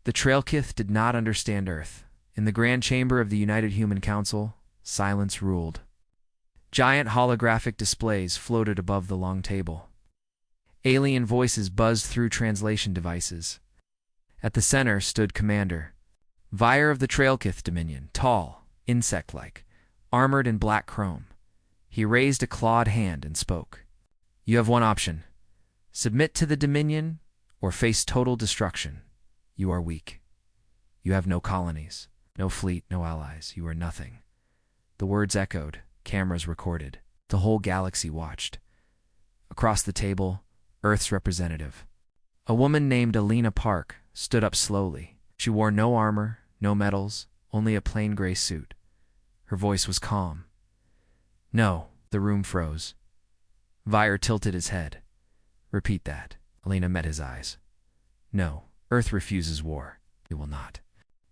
The Trailkith did not understand Earth. In the grand chamber of the United Human Council, silence ruled. Giant holographic displays floated above the long table. Alien voices buzzed through translation devices. At the center stood Commander, Vyre of the Trailkith Dominion, tall, insect-like, armored in black chrome. He raised a clawed hand and spoke. You have one option. Submit to the Dominion or face total destruction. You are weak. You have no colonies, no fleet, no allies. You are nothing. The words echoed, cameras recorded. The whole galaxy watched. Across the table, Earth's representative, a woman named Alina Park, stood up slowly. She wore no armor, no medals, only a plain gray suit. Her voice was calm. No, the room froze. Vyre tilted his head. Repeat that. Alina met his eyes. No, Earth refuses war. We will not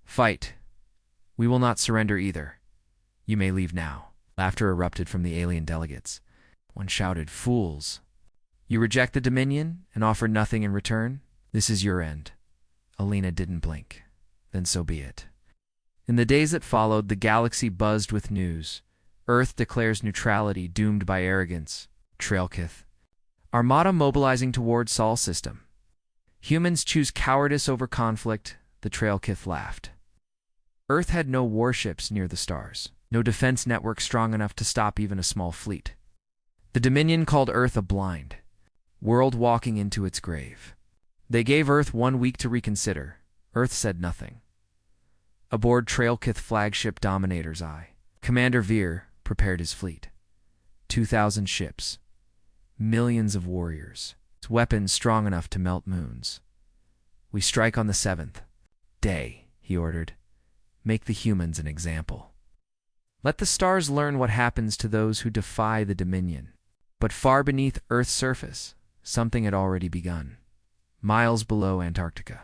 fight. We will not surrender either. You may leave now. Laughter erupted from the alien delegates. One shouted, Fools! You reject the Dominion and offer nothing in return? This is your end. Alina didn't blink. Then so be it. In the days that followed, the galaxy buzzed with news. Earth declares neutrality, doomed by arrogance. Trailkith. Armada mobilizing toward Sol system. Humans choose cowardice over conflict. The Trailkith laughed. Earth had no warships near the stars, no defense network strong enough to stop even a small fleet. The Dominion called Earth a blind world walking into its grave. They gave Earth 1 week to reconsider. Earth said nothing. Aboard Trailkith flagship Dominator's Eye, Commander Veer prepared his fleet. 2,000 ships. Millions of warriors. Weapons strong enough to melt moons. We strike on the 7th day, he ordered. Make the humans an example. Let the stars learn what happens to those who defy the Dominion. But far beneath Earth's surface, something had already begun. Miles below Antarctica.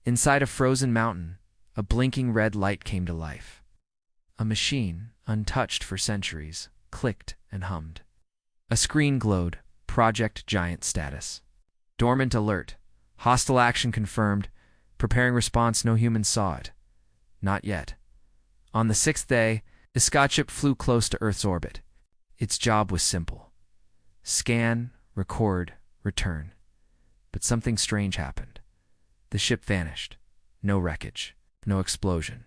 Inside a frozen mountain, a blinking red light came to life. A machine, untouched for centuries, clicked and hummed. A screen glowed, Project Giant status. Dormant alert. Hostile action confirmed. Preparing response, no human saw it. Not yet. On the 6th day, the Scottship flew close to Earth's orbit. Its job was simple. Scan, record, return. But something strange happened. The ship vanished. No wreckage. No explosion.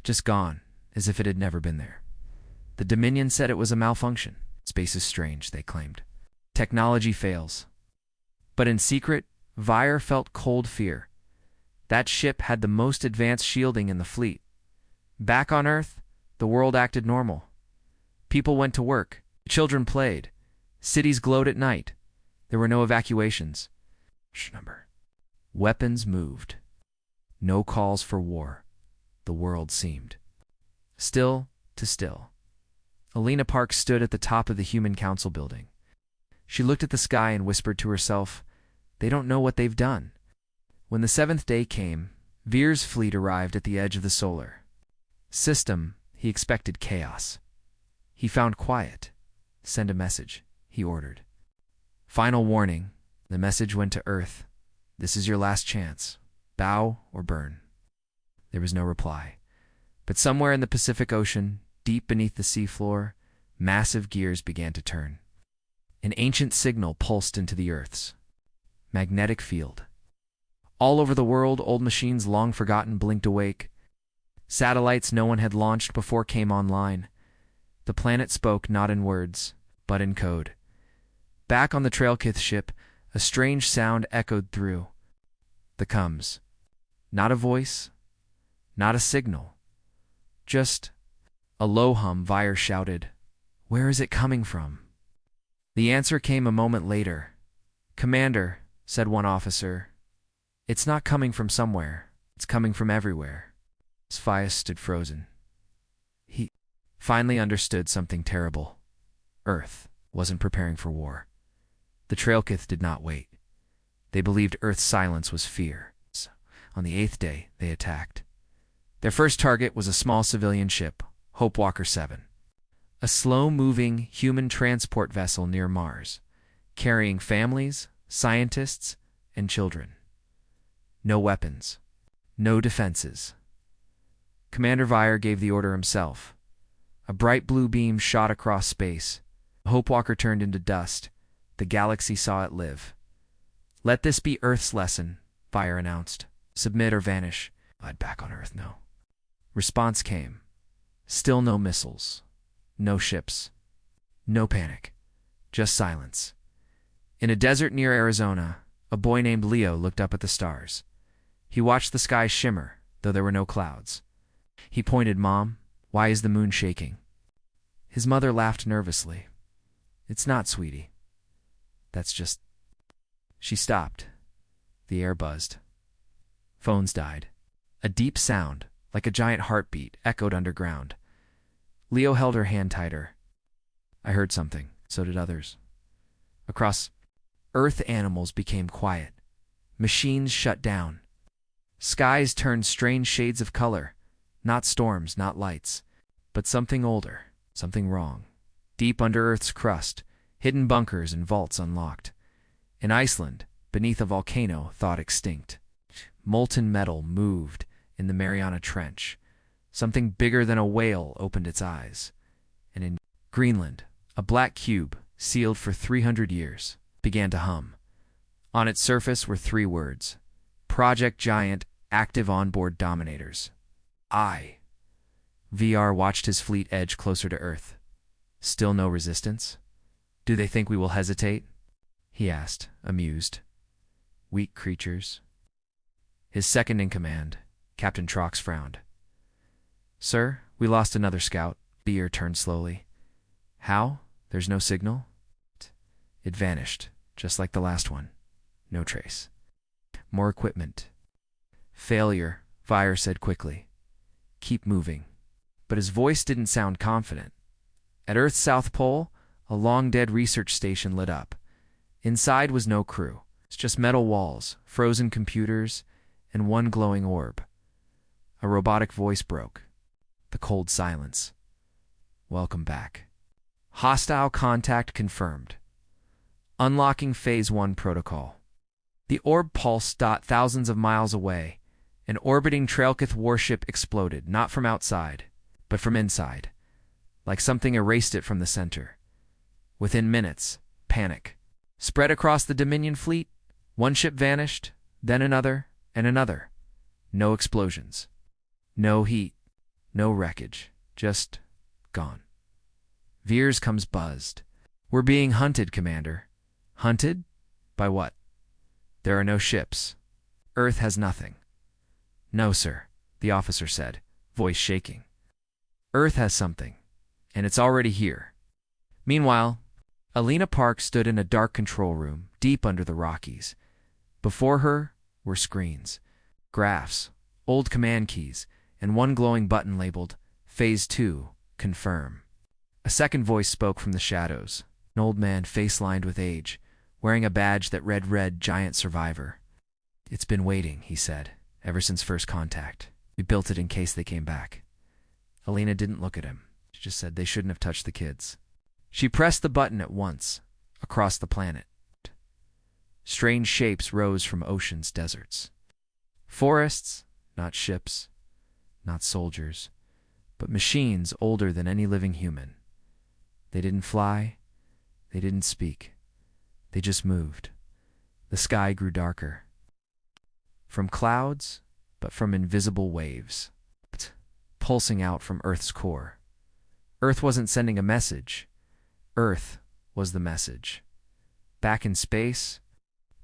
Just gone, as if it had never been there. The Dominion said it was a malfunction. Space is strange, they claimed. Technology fails. But in secret, Vyre felt cold fear. That ship had the most advanced shielding in the fleet. Back on Earth, the world acted normal. People went to work. Children played. Cities glowed at night. There were no evacuations. Weapons moved. No calls for war. The world seemed still to still. Alina Park stood at the top of the Human Council building. She looked at the sky and whispered to herself, They don't know what they've done. When the 7th day came, Veer's fleet arrived at the edge of the solar system. He expected chaos. He found quiet. Send a message, he ordered. Final warning. The message went to Earth. This is your last chance. Bow or burn. There was no reply. But somewhere in the Pacific Ocean, deep beneath the seafloor, massive gears began to turn. An ancient signal pulsed into the Earth's magnetic field. All over the world, old machines long forgotten blinked awake. Satellites no one had launched before came online. The planet spoke not in words, but in code. Back on the Trailkith ship, a strange sound echoed through the coms. Not a voice, not a signal. Just a low hum. Vyre shouted, Where is it coming from? The answer came a moment later. Commander, said one officer, it's not coming from somewhere. It's coming from everywhere. Sfias stood frozen. He finally understood something terrible. Earth wasn't preparing for war. The Trailkith did not wait. They believed Earth's silence was fear. On the 8th day, they attacked. Their first target was a small civilian ship, Hopewalker 7. A slow-moving human transport vessel near Mars, carrying families, scientists, and children. No weapons, No defenses. Commander Vire gave the order himself. A bright blue beam shot across space. Hopewalker turned into dust. The galaxy saw it live. "Let this be Earth's lesson," Vire announced. "Submit or vanish." "I'd back on Earth, no." Response came. Still no missiles. No ships. No panic. Just silence. In a desert near Arizona, a boy named Leo looked up at the stars. He watched the sky shimmer, though there were no clouds. He pointed, "Mom, why is the moon shaking?" His mother laughed nervously. "It's not, sweetie. That's just—" She stopped. The air buzzed. Phones died. A deep sound, like a giant heartbeat, echoed underground. Leo held her hand tighter. "I heard something. So did others." Across Earth, animals became quiet. Machines shut down. Skies turned strange shades of color. Not storms, not lights, but something older, something wrong. Deep under Earth's crust, hidden bunkers and vaults unlocked. In Iceland, beneath a volcano thought extinct, molten metal moved in the Mariana Trench. Something bigger than a whale opened its eyes. And in Greenland, a black cube, sealed for 300 years, began to hum. On its surface were 3 words: Project Giant, Active Onboard Dominators. VR watched his fleet edge closer to Earth. Still no resistance? "Do they think we will hesitate?" he asked, amused. "Weak creatures." His second-in-command, Captain Trox, frowned. "Sir, we lost another scout." VR turned slowly. "How? There's no signal?" "It vanished, just like the last one. No trace." "More equipment." "Failure," VR said quickly. "Keep moving." But his voice didn't sound confident. At Earth's South Pole, a long-dead research station lit up. Inside was no crew. It's just metal walls, frozen computers, and one glowing orb. A robotic voice broke. The cold silence. "Welcome back. Hostile contact confirmed. Unlocking Phase 1 protocol." The orb pulsed thousands of miles away. An orbiting Trailkith warship exploded, not from outside, but from inside, like something erased it from the center. Within minutes, panic spread across the Dominion fleet. One ship vanished, then another, and another. No explosions. No heat. No wreckage. Just gone. Veers comes buzzed. "We're being hunted, Commander." "Hunted? By what?" "There are no ships. Earth has nothing." "No, sir," the officer said, voice shaking. "Earth has something, and it's already here." Meanwhile, Alina Park stood in a dark control room, deep under the Rockies. Before her were screens, graphs, old command keys, and one glowing button labeled Phase 2, Confirm. A second voice spoke from the shadows, an old man face-lined with age, wearing a badge that read Red Giant Survivor. "It's been waiting," he said, "ever since first contact. We built it in case they came back." Alina didn't look at him. She just said they shouldn't have touched the kids. She pressed the button at once, across the planet. Strange shapes rose from ocean's deserts. Forests, not ships, not soldiers, but machines older than any living human. They didn't fly, they didn't speak. They just moved. The sky grew darker. From clouds, but from invisible waves, pulsing out from Earth's core. Earth wasn't sending a message. Earth was the message. Back in space,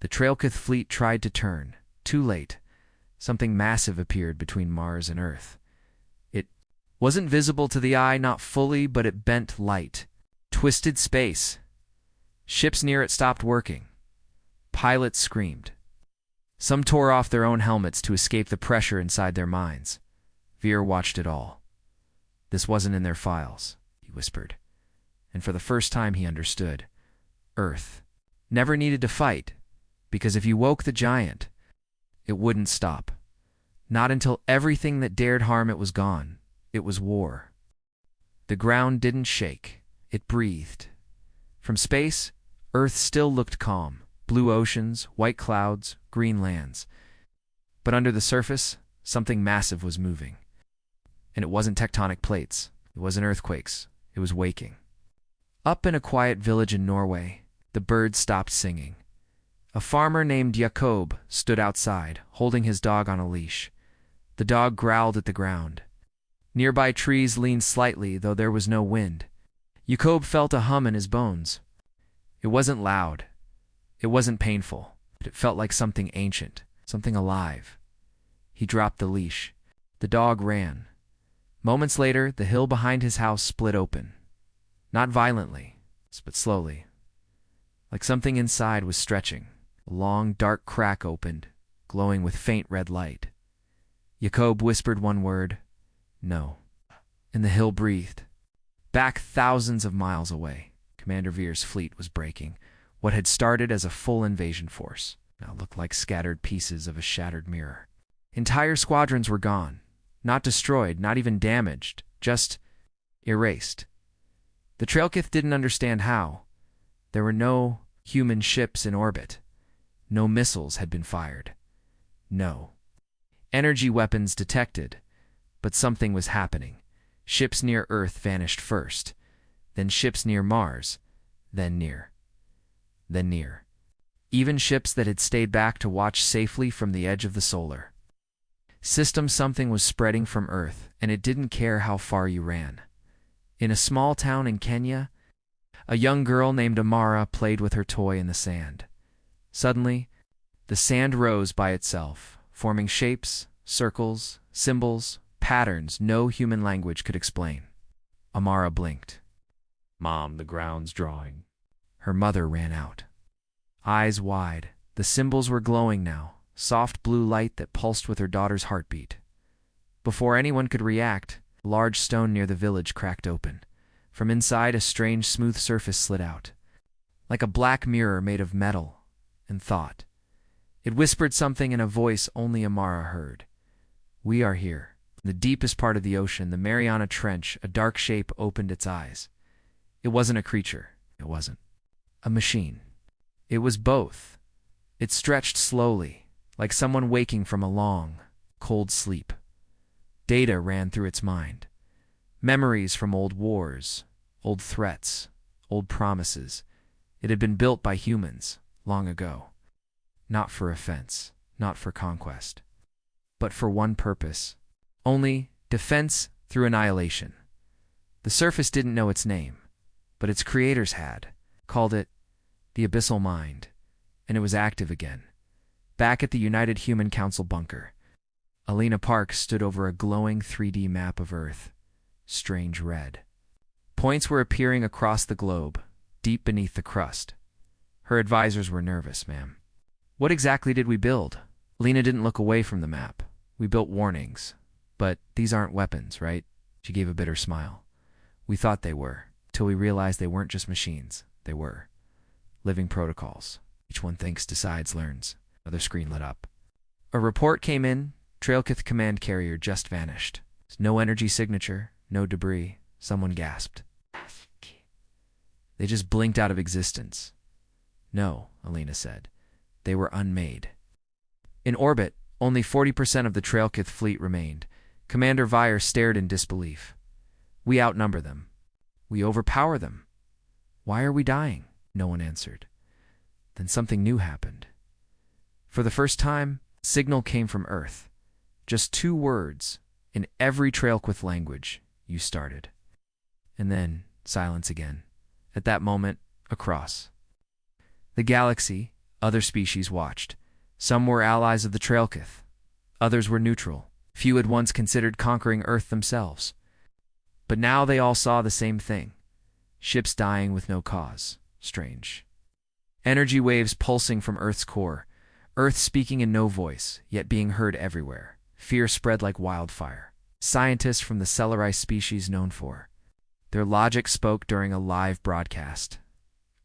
the Trailkith fleet tried to turn. Too late. Something massive appeared between Mars and Earth. It wasn't visible to the eye, not fully, but it bent light. Twisted space. Ships near it stopped working. Pilots screamed. Some tore off their own helmets to escape the pressure inside their minds. Veer watched it all. "This wasn't in their files," he whispered. And for the first time he understood. Earth never needed to fight, because if you woke the giant, it wouldn't stop. Not until everything that dared harm it was gone. It was war. The ground didn't shake. It breathed. From space, Earth still looked calm. Blue oceans, white clouds, green lands. But under the surface, Something massive was moving. And it wasn't tectonic plates. It wasn't earthquakes. It was waking. Up in a quiet village in Norway, the birds stopped singing. A farmer named Jakob stood outside, holding his dog on a leash. The dog growled at the ground. Nearby trees leaned slightly, though there was no wind. Jakob felt a hum in his bones. It wasn't loud. It wasn't painful. But it felt like something ancient, something alive. He dropped the leash. The dog ran. Moments later, the hill behind his house split open. Not violently, but slowly. Like something inside was stretching. A long, dark crack opened, glowing with faint red light. Jakob whispered one word, "No." And the hill breathed. Back thousands of miles away, Commander Veer's fleet was breaking. What had started as a full invasion force now looked like scattered pieces of a shattered mirror. Entire squadrons were gone. Not destroyed, not even damaged, just erased. The Trailkith didn't understand how. There were no human ships in orbit. No missiles had been fired. No energy weapons detected. But something was happening. Ships near Earth vanished first. Then ships near Mars. Then near. Then near. Even ships that had stayed back to watch safely from the edge of the solar system. Something was spreading from Earth, and it didn't care how far you ran. In a small town in Kenya, a young girl named Amara played with her toy in the sand. Suddenly, the sand rose by itself, forming shapes, circles, symbols, patterns no human language could explain. Amara blinked. "Mom, the ground's drawing." Her mother ran out. Eyes wide, the symbols were glowing now, soft blue light that pulsed with her daughter's heartbeat. Before anyone could react, a large stone near the village cracked open. From inside, a strange, smooth surface slid out, like a black mirror made of metal and thought. It whispered something in a voice only Amara heard. "We are here." In the deepest part of the ocean, the Mariana Trench, a dark shape opened its eyes. It wasn't a creature. It wasn't a machine. It was both. It stretched slowly, like someone waking from a long, cold sleep. Data ran through its mind. Memories from old wars, old threats, old promises. It had been built by humans, long ago. Not for offense, not for conquest, but for one purpose. Only defense through annihilation. The surface didn't know its name, but its creators had, called it the Abyssal Mind, and it was active again. Back at the United Human Council bunker, Alina Park stood over a glowing 3D map of Earth, strange red. Points were appearing across the globe, deep beneath the crust. Her advisors were nervous, "Ma'am. What exactly did we build?" Alina didn't look away from the map. "We built warnings. But these aren't weapons, right?" She gave a bitter smile. "We thought they were, till we realized they weren't just machines. They were living protocols. Each one thinks, decides, learns." Another screen lit up. A report came in. Trailkith command carrier just vanished. No energy signature, no debris. Someone gasped. "They just blinked out of existence." "No," Alina said. "They were unmade." In orbit, only 40% of the Trailkith fleet remained. Commander Veer stared in disbelief. "We outnumber them. We overpower them. Why are we dying?" No one answered. Then something new happened. For the first time, signal came from Earth. Just 2 words in every Trailkith language. "You started." And then silence again. At that moment, across the galaxy, other species watched. Some were allies of the Trailkith. Others were neutral. Few had once considered conquering Earth themselves. But now they all saw the same thing. Ships dying with no cause. Strange. Energy waves pulsing from Earth's core. Earth speaking in no voice, yet being heard everywhere. Fear spread like wildfire. Scientists from the Celerized species known for their logic spoke during a live broadcast.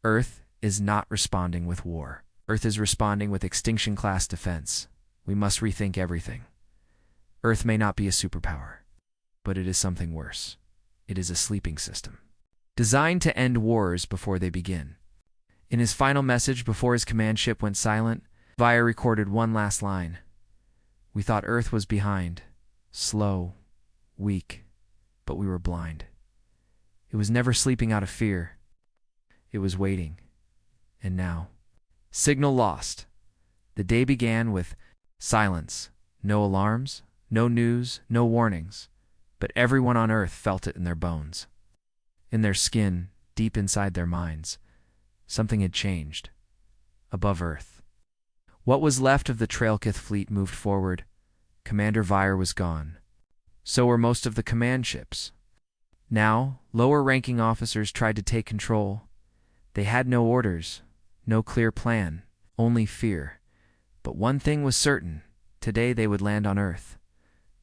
Earth is not responding with war. Earth is responding with extinction-class defense. We must rethink everything. Earth may not be a superpower, but it is something worse. It is a sleeping system, designed to end wars before they begin. In his final message before his command ship went silent, Veer recorded one last line. We thought Earth was behind, slow, weak, but we were blind. It was never sleeping out of fear. It was waiting. And now, signal lost. The day began with silence, no alarms, no news, no warnings, but everyone on Earth felt it in their bones. In their skin, deep inside their minds, something had changed. Above Earth. What was left of the Trailkith fleet moved forward. Commander Vire was gone. So were most of the command ships. Now, lower-ranking officers tried to take control. They had no orders, no clear plan, only fear. But one thing was certain. Today they would land on Earth.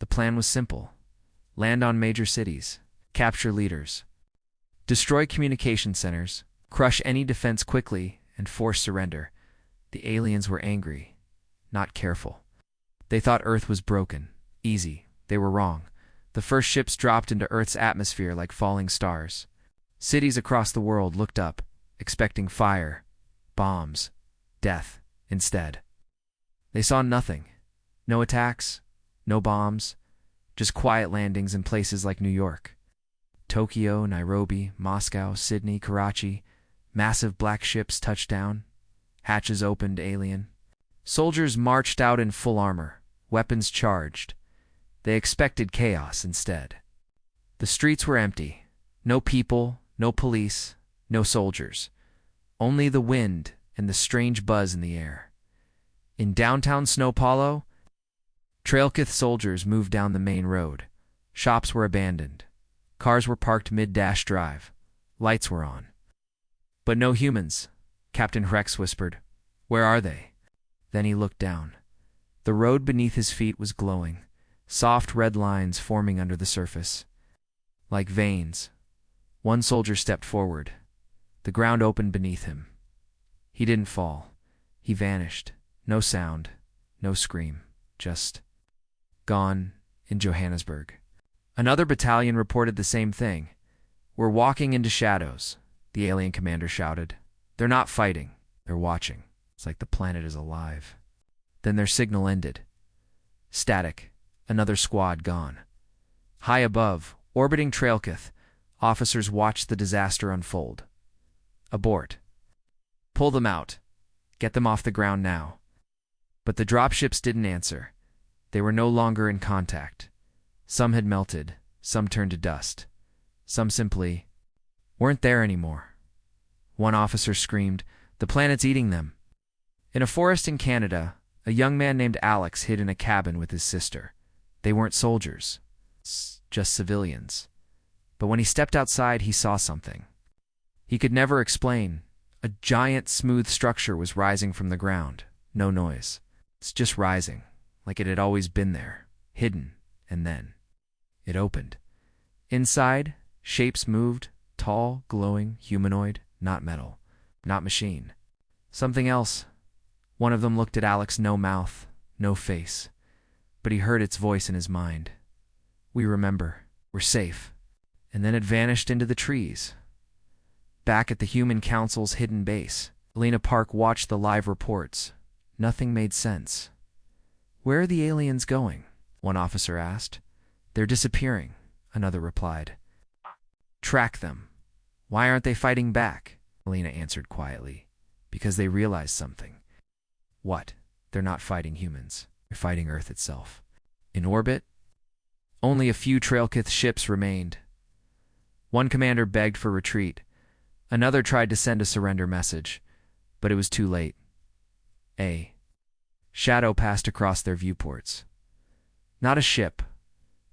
The plan was simple. Land on major cities, capture leaders, destroy communication centers, crush any defense quickly, and force surrender. The aliens were angry, not careful. They thought Earth was broken, easy. They were wrong. The first ships dropped into Earth's atmosphere like falling stars. Cities across the world looked up, expecting fire, bombs, death. Instead, they saw nothing. No attacks, no bombs, just quiet landings in places like New York, Tokyo, Nairobi, Moscow, Sydney, Karachi. Massive black ships touched down. Hatches opened, alien. Soldiers marched out in full armor, weapons charged. They expected chaos instead. The streets were empty. No people, no police, no soldiers. Only the wind and the strange buzz in the air. In downtown São Paulo, Trailkith soldiers moved down the main road. Shops were abandoned. Cars were parked mid-dash drive. Lights were on. But no humans. Captain Rex whispered, "Where are they?" Then he looked down. The road beneath his feet was glowing, soft red lines forming under the surface. Like veins. One soldier stepped forward. The ground opened beneath him. He didn't fall. He vanished. No sound, no scream, just gone in Johannesburg. Another battalion reported the same thing. "We're walking into shadows," the alien commander shouted. "They're not fighting. They're watching. It's like the planet is alive." Then their signal ended. Static. Another squad gone. High above, orbiting Trailkith, officers watched the disaster unfold. "Abort. Pull them out. Get them off the ground now." But the dropships didn't answer. They were no longer in contact. Some had melted. Some turned to dust. Some simply weren't there anymore. One officer screamed, "The planet's eating them." In a forest in Canada, a young man named Alex hid in a cabin with his sister. They weren't soldiers, just civilians. But when he stepped outside, he saw something. He could never explain. A giant, smooth structure was rising from the ground. No noise. It's just rising, like it had always been there, hidden, and then it opened. Inside, shapes moved, tall, glowing, humanoid, not metal, not machine. Something else. One of them looked at Alex, no mouth, no face, but he heard its voice in his mind. "We remember. We're safe." And then it vanished into the trees. Back at the Human Council's hidden base, Elena Park watched the live reports. Nothing made sense. "Where are the aliens going?" one officer asked. "They're disappearing," another replied. "Track them." "Why aren't they fighting back?" Elena answered quietly. "Because they realized something." "What?" "They're not fighting humans. They're fighting Earth itself." In orbit, only a few Trailkith ships remained. One commander begged for retreat. Another tried to send a surrender message, but it was too late. A shadow passed across their viewports. Not a ship,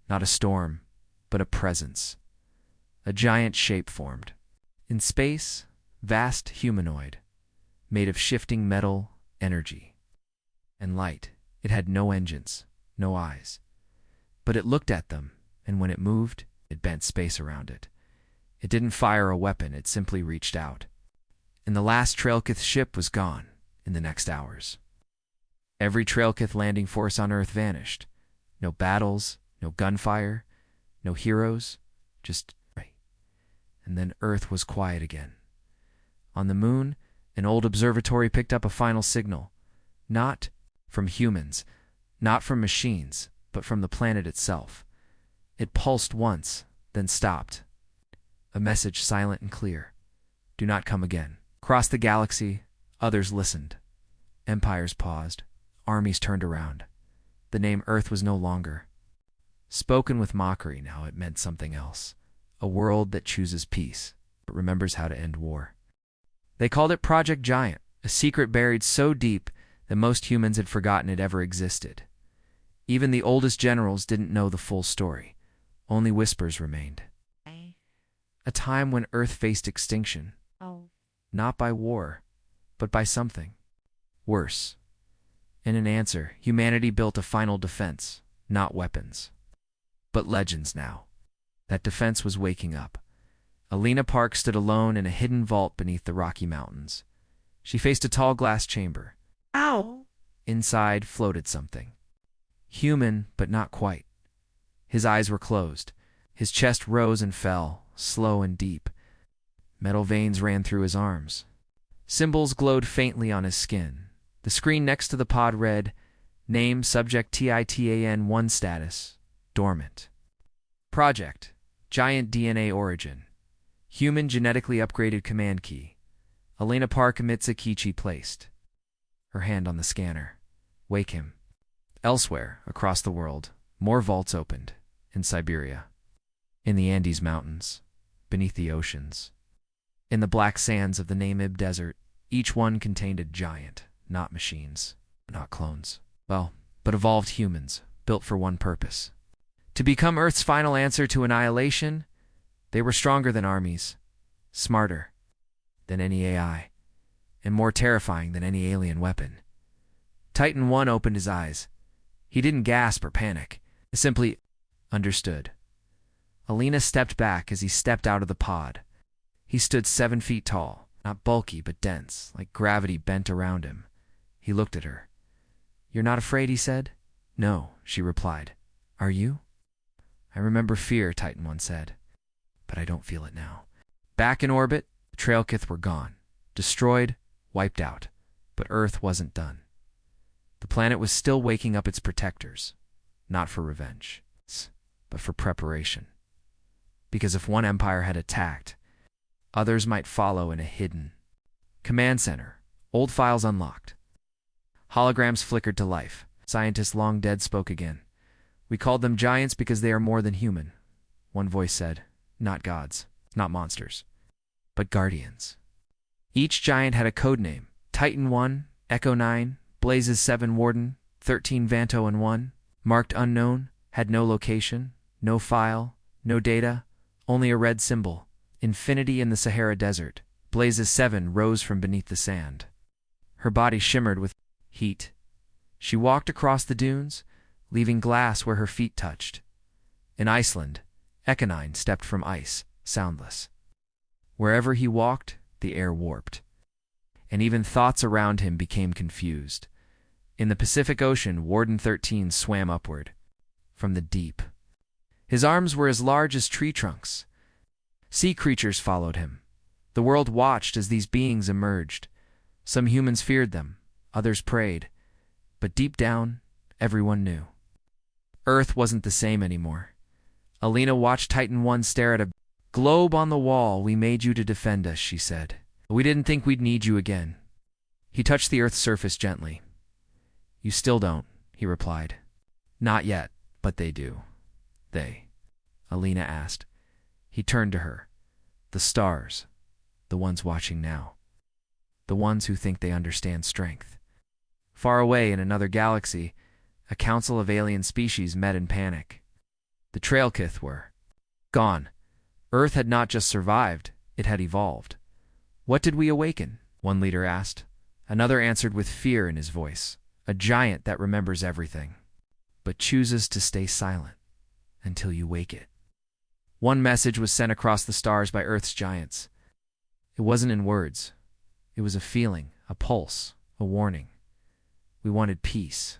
not a storm, but a presence. A giant shape formed. In space, vast humanoid, made of shifting metal, energy, and light. It had no engines, no eyes. But it looked at them, and when it moved, it bent space around it. It didn't fire a weapon, it simply reached out. And the last Trailkith ship was gone in the next hours. Every Trailkith landing force on Earth vanished. No battles, no gunfire, no heroes, just right. And then Earth was quiet again. On the moon, an old observatory picked up a final signal. Not from humans, not from machines, but from the planet itself. It pulsed once, then stopped. A message silent and clear. Do not come again. Across the galaxy, others listened. Empires paused. Armies turned around. The name Earth was no longer. Spoken with mockery now, it meant something else. A world that chooses peace, but remembers how to end war. They called it Project Giant, a secret buried so deep that most humans had forgotten it ever existed. Even the oldest generals didn't know the full story. Only whispers remained. A time when Earth faced extinction. Not by war, but by something worse. In an answer, humanity built a final defense, not weapons, but legends now. That defense was waking up. Alina Park stood alone in a hidden vault beneath the Rocky Mountains. She faced a tall glass chamber. Ow! Inside floated something. Human, but not quite. His eyes were closed. His chest rose and fell, slow and deep. Metal veins ran through his arms. Symbols glowed faintly on his skin. The screen next to the pod read, Name, Subject TITAN1 Status, Dormant. Project, Giant DNA Origin. Human genetically upgraded command key. Alina Park emits a key placed. Her hand on the scanner. Wake him. Elsewhere, across the world, more vaults opened. In Siberia. In the Andes Mountains. Beneath the oceans. In the black sands of the Namib Desert, each one contained a giant, not machines, not clones. Well, but evolved humans, built for one purpose. To become Earth's final answer to annihilation. They were stronger than armies, smarter than any AI, and more terrifying than any alien weapon. Titan 1 opened his eyes. He didn't gasp or panic. He simply understood. Alina stepped back as he stepped out of the pod. He stood 7 feet tall, not bulky but dense, like gravity bent around him. He looked at her. You're not afraid, he said. No, she replied. Are you? I remember fear, Titan 1 said. But I don't feel it now. Back in orbit, the Trailkith were gone. Destroyed, wiped out. But Earth wasn't done. The planet was still waking up its protectors. Not for revenge, but for preparation. Because if one empire had attacked, others might follow in a hidden command center. Old files unlocked. Holograms flickered to life. Scientists long dead spoke again. We called them giants because they are more than human. One voice said, not gods, not monsters, but guardians. Each giant had a code name. Titan 1, Echo 9, Blazes 7 Warden, 13 Vanto and 1, marked unknown, had no location, no file, no data, only a red symbol. Infinity in the Sahara Desert. Blazes 7 rose from beneath the sand. Her body shimmered with heat. She walked across the dunes, leaving glass where her feet touched. In Iceland, Echinine stepped from ice, soundless. Wherever he walked, the air warped. And even thoughts around him became confused. In the Pacific Ocean, Warden 13 swam upward. From the deep. His arms were as large as tree trunks. Sea creatures followed him. The world watched as these beings emerged. Some humans feared them, others prayed. But deep down, everyone knew. Earth wasn't the same anymore. Alina watched Titan 1 stare at a globe on the wall. We made you to defend us, she said. We didn't think we'd need you again. He touched the Earth's surface gently. You still don't, he replied. Not yet, but they do. They? Alina asked. He turned to her. The stars. The ones watching now. The ones who think they understand strength. Far away in another galaxy, a council of alien species met in panic. The Trailkith were gone. Earth had not just survived, it had evolved. What did we awaken? One leader asked. Another answered with fear in his voice. A giant that remembers everything, but chooses to stay silent until you wake it. One message was sent across the stars by Earth's giants. It wasn't in words. It was a feeling, a pulse, a warning. We wanted peace.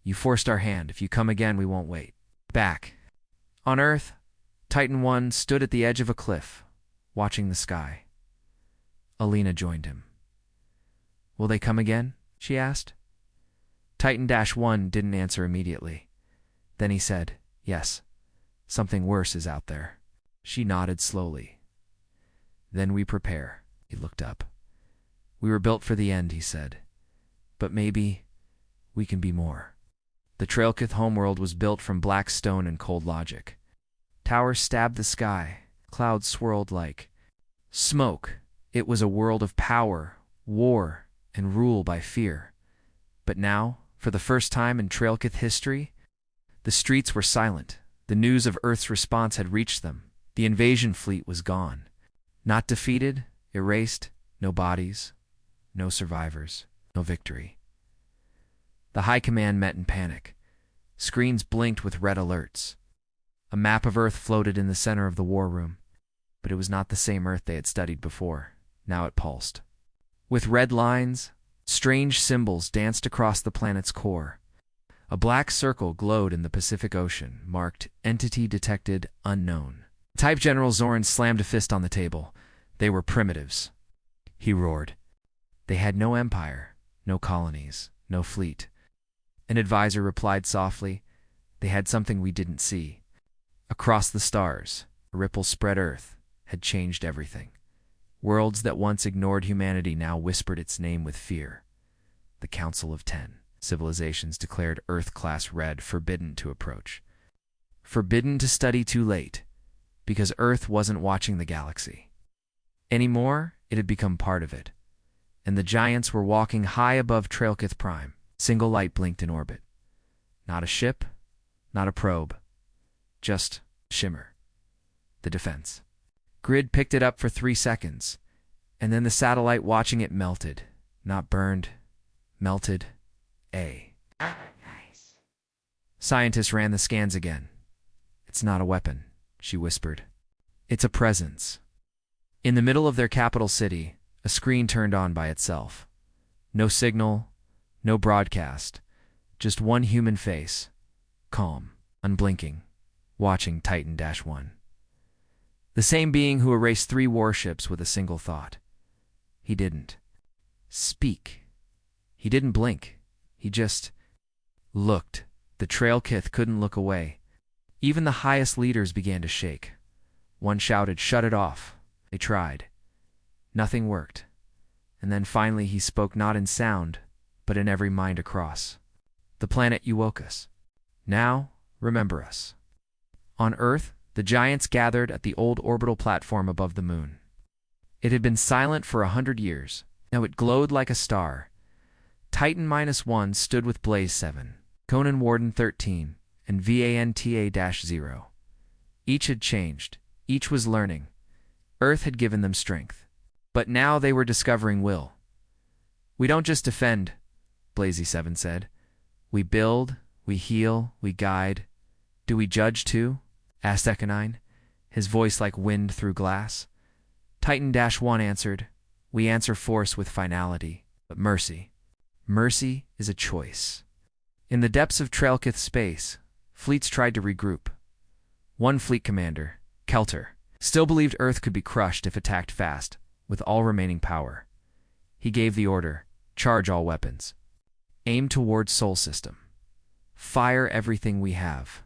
You forced our hand. If you come again, we won't wait. Back. On Earth, Titan 1 stood at the edge of a cliff, watching the sky. Alina joined him. Will they come again? She asked. Titan-1 didn't answer immediately. Then he said, "Yes, something worse is out there." She nodded slowly. "Then we prepare." He looked up. "We were built for the end," he said. "But maybe we can be more." The Trailkith homeworld was built from black stone and cold logic. Towers stabbed the sky. Clouds swirled like smoke. It was a world of power, war, and rule by fear. But now, for the first time in Trailkith history, the streets were silent. The news of Earth's response had reached them. The invasion fleet was gone. Not defeated, erased, no bodies, no survivors, no victory. The High Command met in panic. Screens blinked with red alerts. A map of Earth floated in the center of the war room. But it was not the same Earth they had studied before. Now it pulsed. With red lines, strange symbols danced across the planet's core. A black circle glowed in the Pacific Ocean, marked Entity Detected Unknown. Type General Zoran slammed a fist on the table. They were primitives. He roared. They had no empire, no colonies, no fleet. An advisor replied softly, "They had something we didn't see." Across the stars, a ripple spread Earth, had changed everything. Worlds that once ignored humanity now whispered its name with fear. The Council of 10 civilizations declared Earth-class Red forbidden to approach. Forbidden to study too late, because Earth wasn't watching the galaxy. Anymore, it had become part of it. And the giants were walking high above Trailkith Prime. Single light blinked in orbit. Not a ship, not a probe. Just shimmer. The defense. Grid picked it up for 3 seconds, and then the satellite watching it melted. Not burned, melted. Nice. Scientists ran the scans again. "It's not a weapon," she whispered. "It's a presence." In the middle of their capital city, a screen turned on by itself. No signal, no broadcast, just one human face, calm, unblinking, watching Titan-1. The same being who erased 3 warships with a single thought. He didn't speak. He didn't blink. He just looked. The Trailkith couldn't look away. Even the highest leaders began to shake. One shouted, "Shut it off." They tried. Nothing worked. And then finally he spoke, not in sound, but in every mind across. "The planet you woke us. Now, remember us." On Earth, the giants gathered at the old orbital platform above the moon. It had been silent for 100 years. Now it glowed like a star. Titan-1 stood with Blaze 7, Conan Warden 13, and Vanta-0. Each had changed. Each was learning. Earth had given them strength. But now they were discovering will. "We don't just defend," Blaze 7 said. "We build, we heal, we guide." "Do we judge too?" asked Ekanine, his voice like wind through glass. Titan-1 answered, "We answer force with finality, but mercy. Mercy is a choice." In the depths of Trailkith space, fleets tried to regroup. One fleet commander, Kelter, still believed Earth could be crushed if attacked fast, with all remaining power. He gave the order, "Charge all weapons. Aim towards Sol System. Fire everything we have."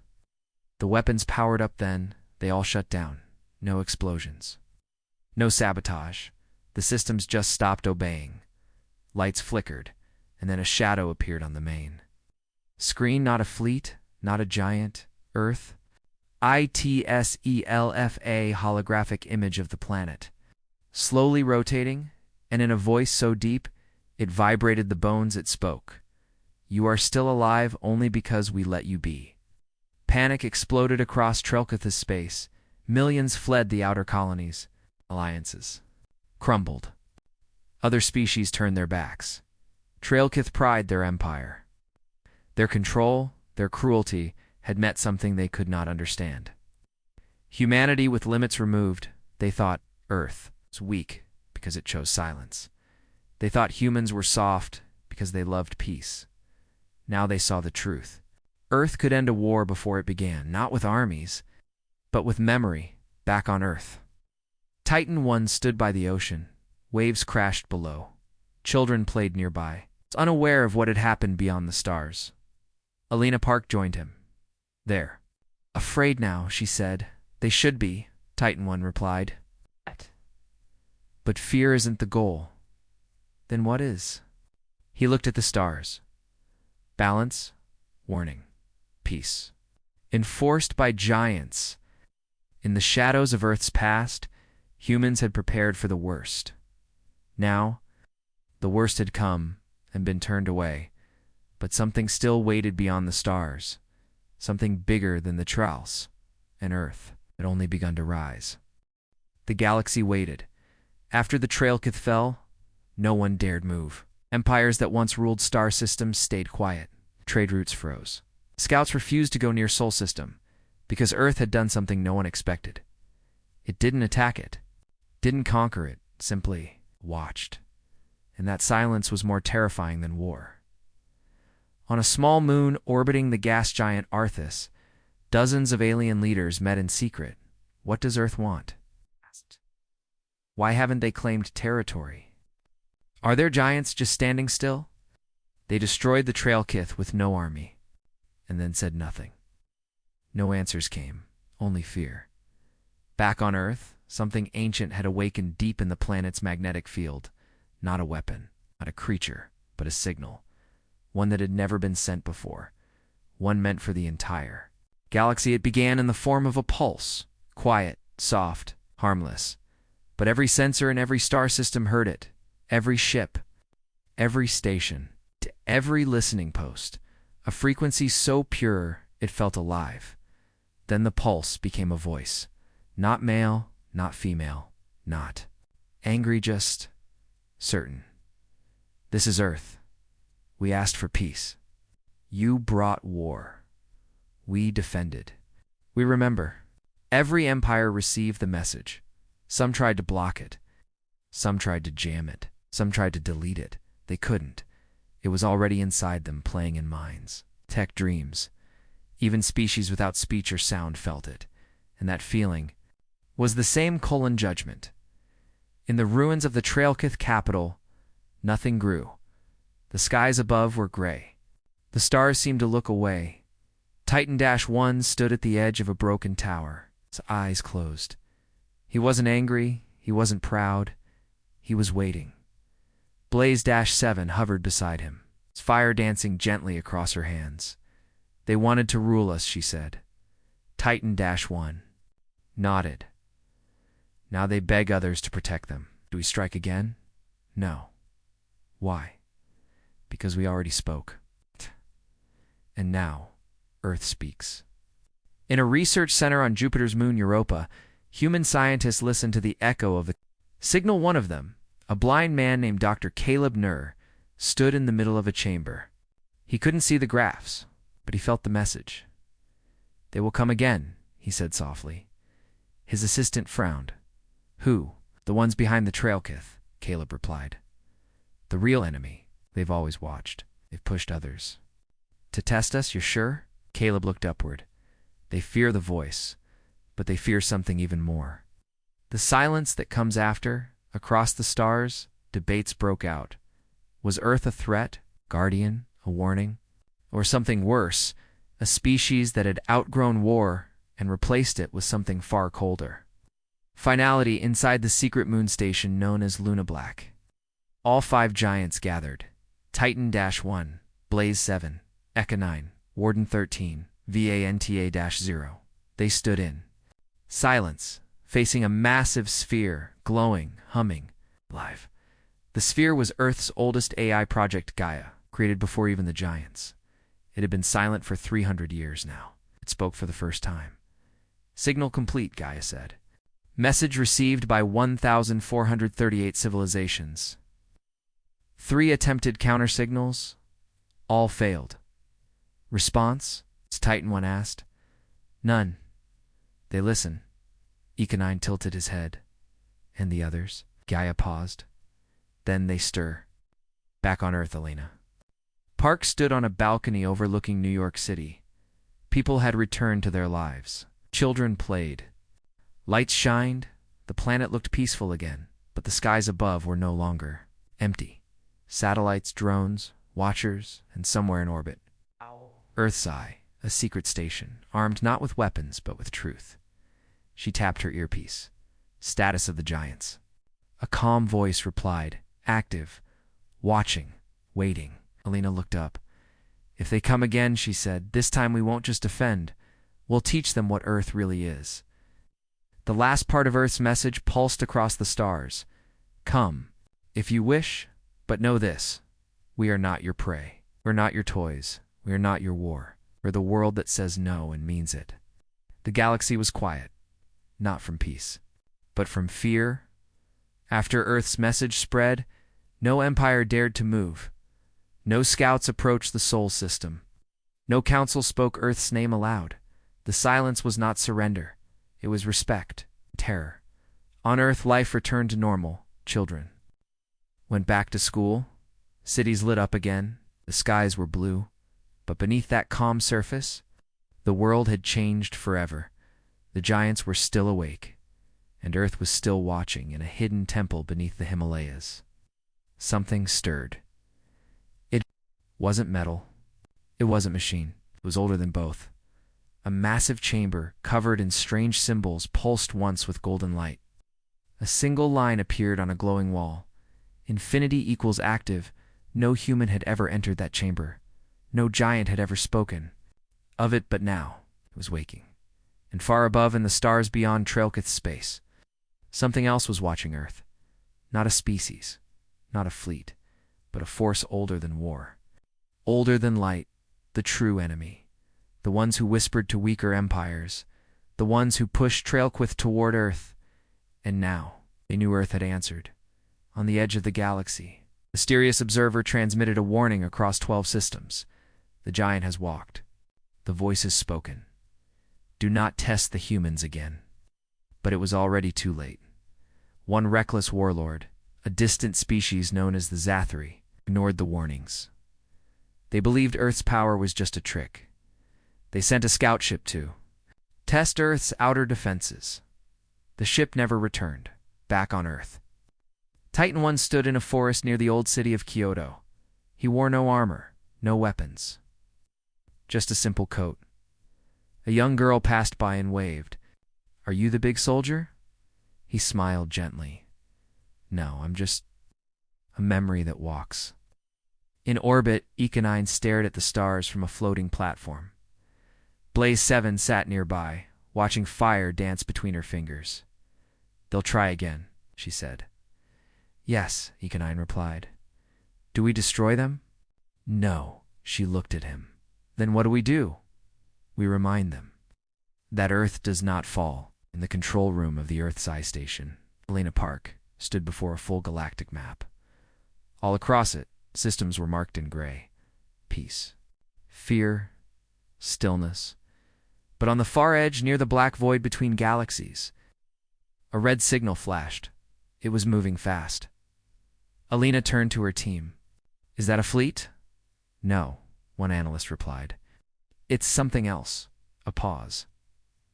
The weapons powered up then, they all shut down. No explosions. No sabotage. The systems just stopped obeying. Lights flickered, and then a shadow appeared on the main. Screen, not a fleet, not a giant. Earth. ITSELFA holographic image of the planet. Slowly rotating, and in a voice so deep, it vibrated the bones it spoke. "You are still alive only because we let you be." Panic exploded across Trailkith's space. Millions fled the outer colonies. Alliances crumbled. Other species turned their backs. Trailkith pride their empire. Their control, their cruelty, had met something they could not understand. Humanity with limits removed, they thought Earth was weak because it chose silence. They thought humans were soft because they loved peace. Now they saw the truth. Earth could end a war before it began, not with armies, but with memory, back on Earth. Titan-1 stood by the ocean. Waves crashed below. Children played nearby. unaware of what had happened beyond the stars. Alina Park joined him. There. Afraid now, she said. They should be, Titan One replied. But fear isn't the goal. Then what is? He looked at the stars. Balance, warning, peace. Enforced by giants. In the shadows of Earth's past, humans had prepared for the worst. Now, the worst had come and been turned away, but something still waited beyond the stars, something bigger than the Trals, and Earth had only begun to rise. The galaxy waited. After the Trailkith fell, no one dared move. Empires that once ruled star systems stayed quiet. Trade routes froze. Scouts refused to go near Sol System because Earth had done something no one expected. It didn't attack it, didn't conquer it, simply watched. And that silence was more terrifying than war. On a small moon orbiting the gas giant Arthas, dozens of alien leaders met in secret. What does Earth want? Why haven't they claimed territory? Are their giants just standing still? They destroyed the Trailkith with no army, and then said nothing. No answers came, only fear. Back on Earth, something ancient had awakened deep in the planet's magnetic field. Not a weapon, not a creature, but a signal. One that had never been sent before. One meant for the entire galaxy. It began in the form of a pulse. Quiet, soft, harmless. But every sensor in every star system heard it. Every ship, every station, to every listening post. A frequency so pure it felt alive. Then the pulse became a voice. Not male, not female, not angry, just certain. This is Earth. We asked for peace. You brought war. We defended. We remember. Every empire received the message. Some tried to block it. Some tried to jam it. Some tried to delete it. They couldn't. It was already inside them, playing in minds. Tech dreams. Even species without speech or sound felt it. And that feeling was the same Cullen judgment. In the ruins of the Trailkith capital, nothing grew. The skies above were gray. The stars seemed to look away. Titan-1 stood at the edge of a broken tower, his eyes closed. He wasn't angry, he wasn't proud, he was waiting. Blaze-7 hovered beside him, his fire dancing gently across her hands. They wanted to rule us, she said. Titan-1 nodded. Now they beg others to protect them. Do we strike again? No. Why? Because we already spoke. And now, Earth speaks. In a research center on Jupiter's moon Europa, human scientists listened to the echo of the signal. One of them, a blind man named Dr. Caleb Nur, stood in the middle of a chamber. He couldn't see the graphs, but he felt the message. They will come again, he said softly. His assistant frowned. Who? The ones behind the Trailkith, Caleb replied. The real enemy. They've always watched. They've pushed others. To test us, you're sure? Caleb looked upward. They fear the voice, but they fear something even more. The silence that comes after, across the stars, debates broke out. Was Earth a threat, guardian, a warning? Or something worse, a species that had outgrown war and replaced it with something far colder? Finality inside the secret moon station known as Luna Black. All 5 giants gathered. Titan-1, Blaze-7, Eka-9, Warden-13, Vanta-0. They stood in silence, facing a massive sphere, glowing, humming, alive. The sphere was Earth's oldest AI project, Gaia, created before even the giants. It had been silent for 300 years now. It spoke for the first time. Signal complete, Gaia said. Message received by 1,438 civilizations. 3 attempted countersignals. All failed. Response? Titan-1 asked. None. They listen. Eka-9 tilted his head. And the others? Gaia paused. Then they stir. Back on Earth, Elena. Park stood on a balcony overlooking New York City. People had returned to their lives. Children played. Lights shined. The planet looked peaceful again, but the skies above were no longer empty. Satellites, drones, watchers, and somewhere in orbit, Earth's Eye, a secret station, armed not with weapons but with truth. She tapped her earpiece. Status of the Giants. A calm voice replied, active, watching, waiting. Alina looked up. If they come again, she said, this time we won't just defend. We'll teach them what Earth really is. The last part of Earth's message pulsed across the stars. Come, if you wish, but know this. We are not your prey. We're not your toys. We are not your war. We're the world that says no and means it. The galaxy was quiet, not from peace, but from fear. After Earth's message spread, no empire dared to move. No scouts approached the Sol system. No council spoke Earth's name aloud. The silence was not surrender. It was respect, terror. On Earth, life returned to normal. Children went back to school. Cities lit up again. The skies were blue. But beneath that calm surface, the world had changed forever. The giants were still awake, and Earth was still watching in a hidden temple beneath the Himalayas. Something stirred. It wasn't metal. It wasn't machine. It was older than both. A massive chamber, covered in strange symbols, pulsed once with golden light. A single line appeared on a glowing wall. Infinity equals active. No human had ever entered that chamber. No giant had ever spoken of it, but now it was waking. And far above in the stars beyond Trailkith's space, something else was watching Earth. Not a species, not a fleet, but a force older than war. Older than light, the true enemy. The ones who whispered to weaker empires. The ones who pushed Trailkith toward Earth. And now, they knew Earth had answered. On the edge of the galaxy, a mysterious observer transmitted a warning across 12 systems. The giant has walked. The voice has spoken. Do not test the humans again. But it was already too late. One reckless warlord, a distant species known as the Zathri, ignored the warnings. They believed Earth's power was just a trick. They sent a scout ship to test Earth's outer defenses. The ship never returned, back on Earth. Titan 1 stood in a forest near the old city of Kyoto. He wore no armor, no weapons. Just a simple coat. A young girl passed by and waved. Are you the big soldier? He smiled gently. No, I'm just a memory that walks. In orbit, Econine stared at the stars from a floating platform. Blaze 7 sat nearby, watching fire dance between her fingers. They'll try again, she said. Yes, Econine replied. Do we destroy them? No, she looked at him. Then what do? We remind them that Earth does not fall. In the control room of the Earth's Eye station, Elena Park stood before a full galactic map. All across it, systems were marked in gray. Peace, fear, stillness. But on the far edge, near the black void between galaxies, a red signal flashed. It was moving fast. Alina turned to her team. Is that a fleet? No, one analyst replied. It's something else. A pause.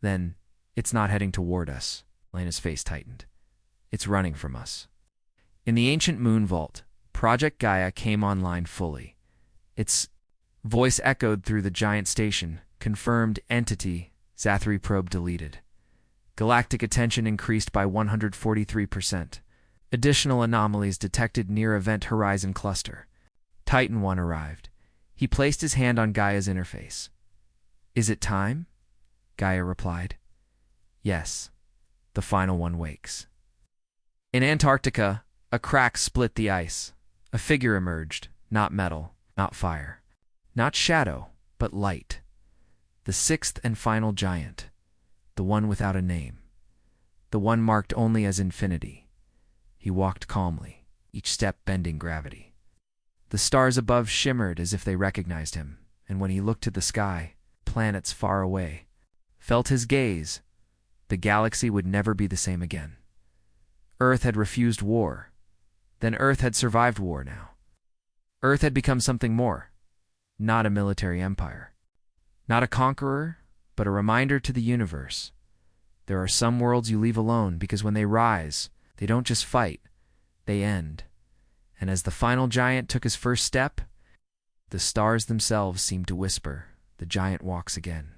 Then, it's not heading toward us. Elena's face tightened. It's running from us. In the ancient moon vault, Project Gaia came online fully. Its voice echoed through the giant station. Confirmed entity, Zathri probe deleted. Galactic attention increased by 143%. Additional anomalies detected near Event Horizon Cluster. Titan 1 arrived. He placed his hand on Gaia's interface. Is it time? Gaia replied. Yes. The final one wakes. In Antarctica, a crack split the ice. A figure emerged, not metal, not fire, not shadow, but light. The sixth and final giant, the one without a name, the one marked only as infinity. He walked calmly, each step bending gravity. The stars above shimmered as if they recognized him, and when he looked to the sky, planets far away felt his gaze. The galaxy would never be the same again. Earth had refused war. Then Earth had survived war now. Earth had become something more, not a military empire. Not a conqueror, but a reminder to the universe. There are some worlds you leave alone because when they rise, they don't just fight, they end. And as the final giant took his first step, The stars themselves seemed to whisper, "The giant walks again."